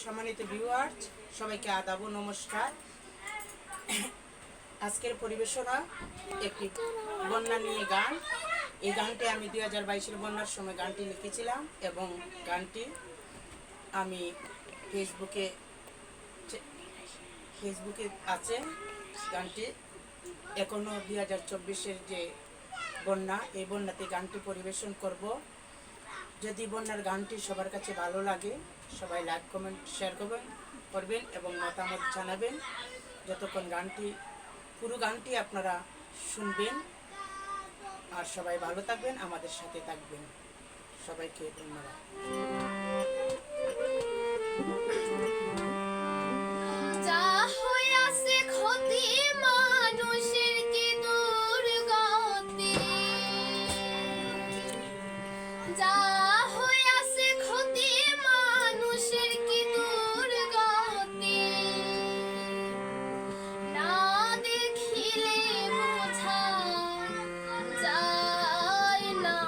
সম্মানিত ভিউয়ার্স, সবাইকে আদাব ও নমস্কার। আজকের পরিবেশনা একটি বন্যা নিয়ে গান। এই গানটি আমি 2022-এর বন্যার সময় গানটি লিখেছিলাম এবং গানটি আমি ফেসবুকে আছে। গানটি এখনও 2024-এর যে বন্যা, এই বন্যাতে গানটি পরিবেশন করব। যদি বন্যার গানটি সবার কাছে ভালো লাগে, সবাই লাইক কমেন্ট শেয়ার করবেন এবং মতামত জানাবেন। যতক্ষণ পুরো গানটি আপনারা শুনবেন। আর সবাই ভালো থাকবেন, আমাদের সাথে থাকবেন। সবাইকে ধন্যবাদ। যা হইয়াছে ক্ষতি মানুষের কি দুর্গতি, যা হইয়াছে ক্ষতি মানুষের কি দুর্গতি, না দেখিলে বোঝা যায় না।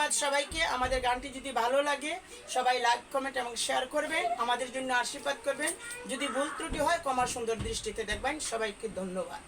ধন্যবাদ সবাইকে। আমাদের গানটি যদি ভালো লাগে সবাই লাইক কমেন্ট এবং শেয়ার করবেন, আমাদের জন্য আশীর্বাদ করবেন। যদি ভুল ত্রুটি হয় ক্ষমা সুন্দর দৃষ্টিতে দেখবেন। সবাইকে ধন্যবাদ।